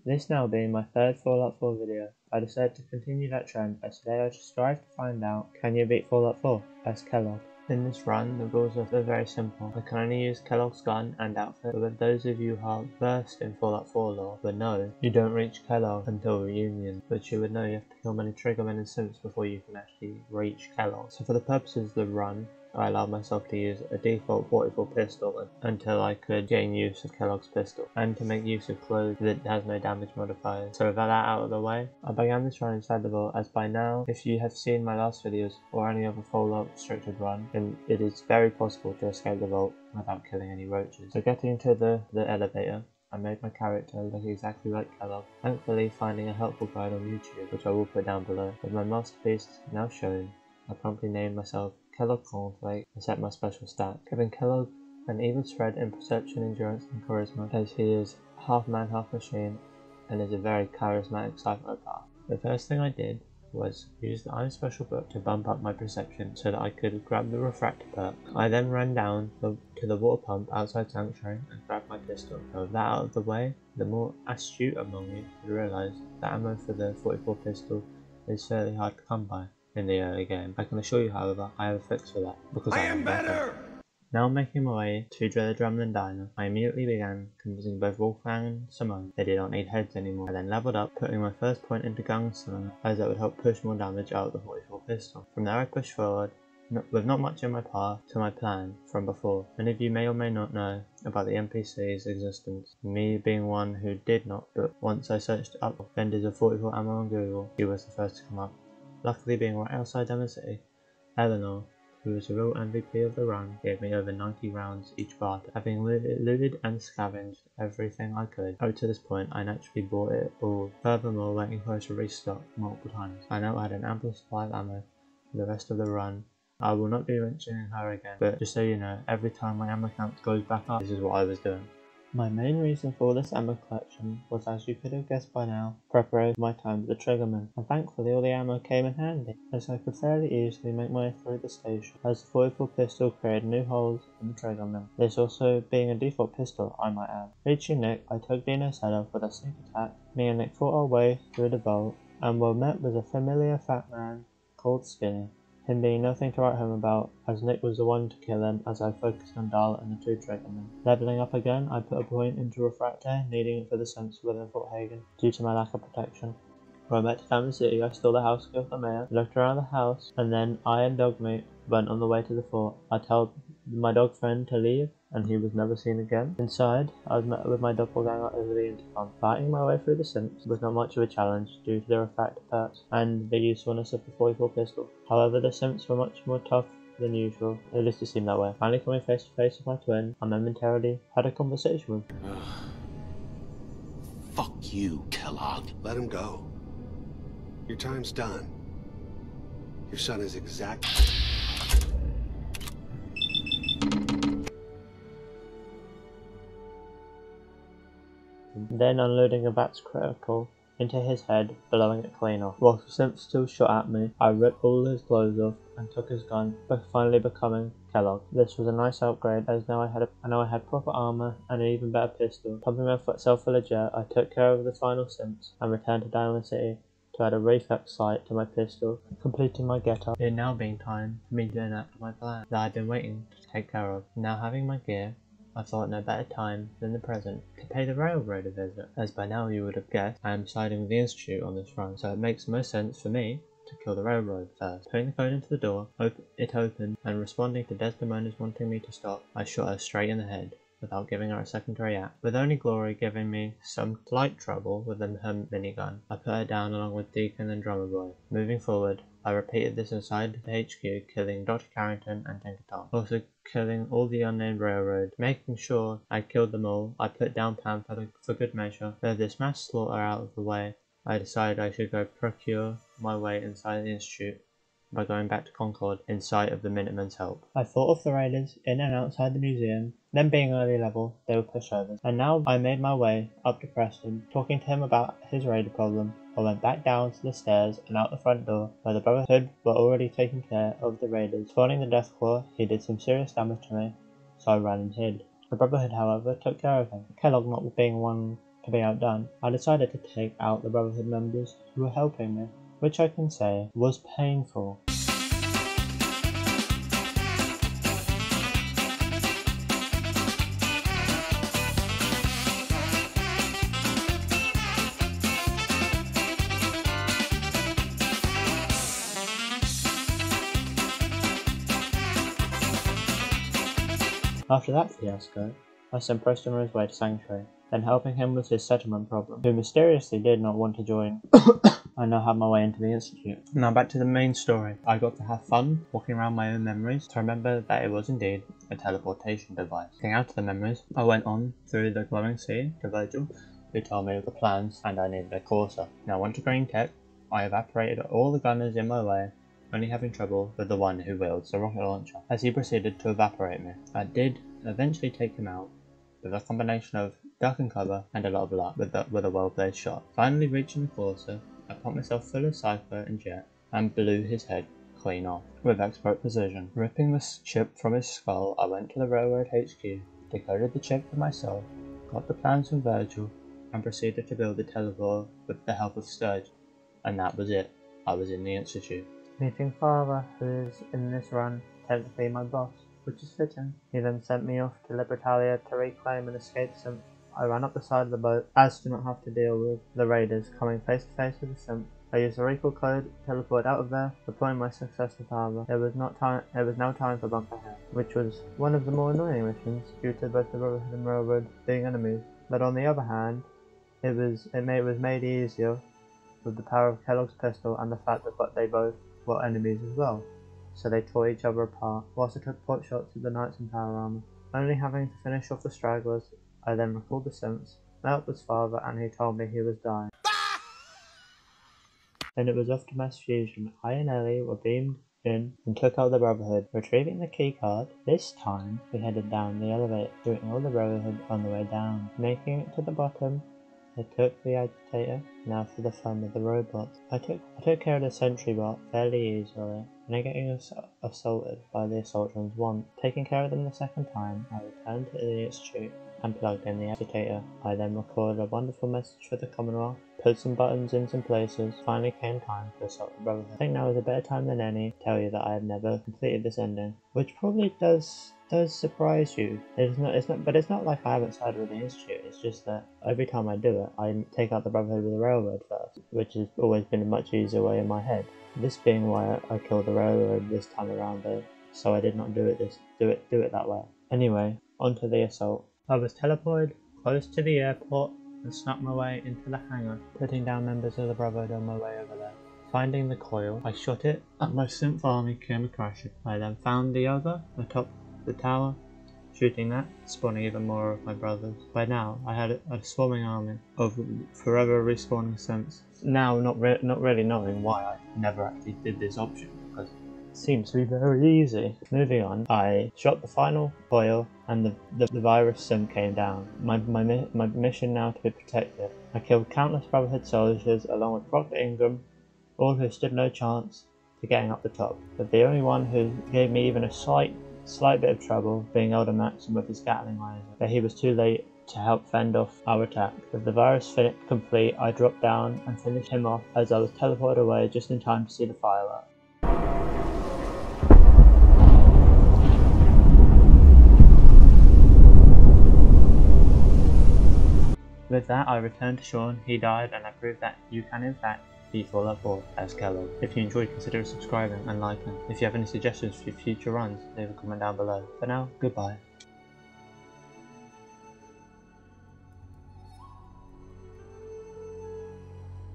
This now being my third Fallout 4 video, I decided to continue that trend as today I shall strive to find out, can you beat Fallout 4 as Kellogg? In this run, the rules are very simple. I can only use Kellogg's gun and outfit, but with those of you who are versed in Fallout 4 lore would know you don't reach Kellogg until Reunion, but you would know you have to kill many triggermen and simps before you can actually reach Kellogg. So for the purposes of the run, I allowed myself to use a default 44 pistol until I could gain use of Kellogg's pistol, and to make use of clothes that has no damage modifiers. So with that out of the way, I began this run inside the vault, as by now, if you have seen my last videos or any other Fallout restricted run, then it is very possible to escape the vault without killing any roaches. So getting to the elevator, I made my character look exactly like Kellogg, thankfully finding a helpful guide on YouTube, which I will put down below. With my masterpiece now shown, I promptly named myself Kellogg Cornflake and set my special stat, giving Kellogg an even spread in perception, endurance and charisma, as he is half man half machine and is a very charismatic psychopath. The first thing I did was use the I'm Special book to bump up my perception so that I could grab the refractor perk. I then ran down to the water pump outside Sanctuary and grabbed my pistol. Now with that out of the way, the more astute among you would realise that ammo for the 44 pistol is fairly hard to come by in the early game. I can assure you, however, I have a fix for that, because I am better! Now making my way to the Drumlin Diner, I immediately began convincing both Wolfgang and Simone they did not need heads anymore. I then leveled up, putting my first point into Gunslinger, as that would help push more damage out of the 44 pistol. From there I pushed forward, with not much in my path to my plan from before. Many of you may or may not know about the NPC's existence, me being one who did not, but once I searched up vendors of 44 ammo on Google, he was the first to come up. Luckily, being right outside Demon City, Eleanor, who was the real MVP of the run, gave me over 90 rounds each barter, having looted and scavenged everything I could. Up to this point, I naturally bought it all, furthermore waiting for us to restock multiple times. I now had an ample supply of ammo for the rest of the run. I will not be mentioning her again, but just so you know, every time my ammo count goes back up, this is what I was doing. My main reason for this ammo collection was, as you could have guessed by now, preparation for my time with the Triggerman, and thankfully all the ammo came in handy, as I could fairly easily make my way through the station, as the 44 pistol created new holes in the Triggerman, this also being a default pistol, I might add. Reaching Nick, I took Dino's head off with a sneak attack. Me and Nick fought our way through the vault, and were met with a familiar fat man called Skinny. Him being nothing to write home about, as Nick was the one to kill him as I focused on Dahl and the two Triggermen. Leveling up again, I put a point into Refractor, needing it for the sense within Fort Hagen, due to my lack of protection. When I met to Diamond City, I stole the house key of the mayor, looked around the house, and then I and Dogmeat went on the way to the fort. I told my dog friend to leave, and he was never seen again. Inside, I was met with my doppelganger over the intercom. Fighting my way through the simps was not much of a challenge due to the refractor perks and the usefulness of the 44 pistol. However, the simps were much more tough than usual, at least it seemed that way. Finally coming face to face with my twin, I momentarily had a conversation with him. Fuck you, Kellogg. Let him go. Your time's done. Your son is exact. Then unloading a bat's critical into his head, blowing it clean off. While the simp still shot at me, I ripped all his clothes off and took his gun, but finally becoming Kellogg. This was a nice upgrade, as now I had proper armor and an even better pistol. Pumping myself full of jet, I took care of the final simps and returned to Diamond City to add a reflex sight to my pistol, completing my get-up. It now being time for me to enact my plan that I've been waiting to take care of. Now having my gear, I thought no better time than the present to pay the railroad a visit. As by now you would have guessed, I am siding with the Institute on this run, so it makes most sense for me to kill the railroad first. Putting the code into the door, it opened, and responding to Desdemona's wanting me to stop, I shot her straight in the head, without giving her a second to react. With only Glory giving me some slight trouble with her minigun, I put her down along with Deacon and Drummer Boy. Moving forward, I repeated this inside the HQ, killing Dr. Carrington and Tinker Tom, also killing all the unnamed railroad. Making sure I killed them all, I put down plan for good measure. With this mass slaughter out of the way, I decided I should go procure my way inside the Institute by going back to Concord in sight of the Minutemen's help. I thought of the raiders in and outside the museum, them being early level, they were pushovers. And now I made my way up to Preston, talking to him about his raider problem. I went back down to the stairs and out the front door, where the Brotherhood were already taking care of the raiders. Spawning the Deathclaw, he did some serious damage to me, so I ran and hid. The Brotherhood, however, took care of him. Kellogg not being one to be outdone, I decided to take out the Brotherhood members who were helping me, which I can say was painful. After that fiasco, I sent Preston on his way to Sanctuary, then helping him with his settlement problem, who mysteriously did not want to join. I now have my way into the Institute. Now back to the main story. I got to have fun walking around my own memories to remember that it was indeed a teleportation device. Getting out of the memories, I went on through the glowing sea to Virgil, who told me of the plans and I needed a courser. Now onto Green Tech, I evaporated all the gunners in my way, only having trouble with the one who wields the rocket launcher, as he proceeded to evaporate me. I did eventually take him out, with a combination of duck and cover and a lot of luck with a well-placed shot. Finally reaching the courser, I pumped myself full of cypher and jet, and blew his head clean off, with expert precision. Ripping the chip from his skull, I went to the Railroad HQ, decoded the chip for myself, got the plans from Virgil, and proceeded to build the teleport with the help of Sturge. And that was it. I was in the Institute. Meeting Father, who is in this run technically my boss, which is fitting. He then sent me off to Libertalia to reclaim and escape Simp. I ran up the side of the boat, as to not have to deal with the raiders coming face to face with the Simp. I used the recall code, teleported out of there, reporting my success to Father. It was now time for Bunker Hill, which was one of the more annoying missions due to both the Brotherhood and Railroad being enemies. But on the other hand, it was made easier with the power of Kellogg's pistol and the fact that they both were enemies as well, so they tore each other apart, whilst I took pot shots at the knights in power armor. Only having to finish off the stragglers, I then recalled the Simps, met up with Father, and he told me he was dying. Then it was off to mass fusion. I and Ellie were beamed in and took out the Brotherhood. Retrieving the key card, this time we headed down the elevator, shooting all the Brotherhood on the way down. Making it to the bottom, I took the agitator, now for the fun with the robots. I took care of the sentry bot fairly easily, and then getting assaulted by the assaultrons once. Taking care of them the second time, I returned to the Institute and plugged in the agitator. I then recorded a wonderful message for the Commonwealth, put some buttons in some places. Finally came time to assault the Brotherhood. I think now is a better time than any to tell you that I have never completed this ending, which probably does surprise you. But it's not like I haven't sided with the Institute. It's just that every time I do it, I take out the Brotherhood with the Railroad first, which has always been a much easier way in my head. This being why I killed the Railroad this time around, though, so I did not do it that way. Anyway, onto the assault. I was teleported close to the airport and snuck my way into the hangar, putting down members of the Brotherhood on my way over there. Finding the coil, I shot it, and my Simp army came crashing. I then found the other atop the tower, shooting that, spawning even more of my brothers. By now, I had a swarming army of forever respawning Simps. Now, not really knowing why I never actually did this option, because it seems to be very easy. Moving on, I shot the final coil, and the virus Simp came down. My mission now to be protected. I killed countless Brotherhood soldiers along with Proctor Ingram, all who stood no chance to getting up the top. But the only one who gave me even a slight bit of trouble being Elder Maxim with his Gatling laser, but he was too late to help fend off our attack. With the virus complete, I dropped down and finished him off as I was teleported away just in time to see the firework. With that, I returned to Sean, he died, and I proved that you can in fact be Fallout 4 as Kellogg. If you enjoyed, consider subscribing and liking. If you have any suggestions for future runs, leave a comment down below. For now, goodbye.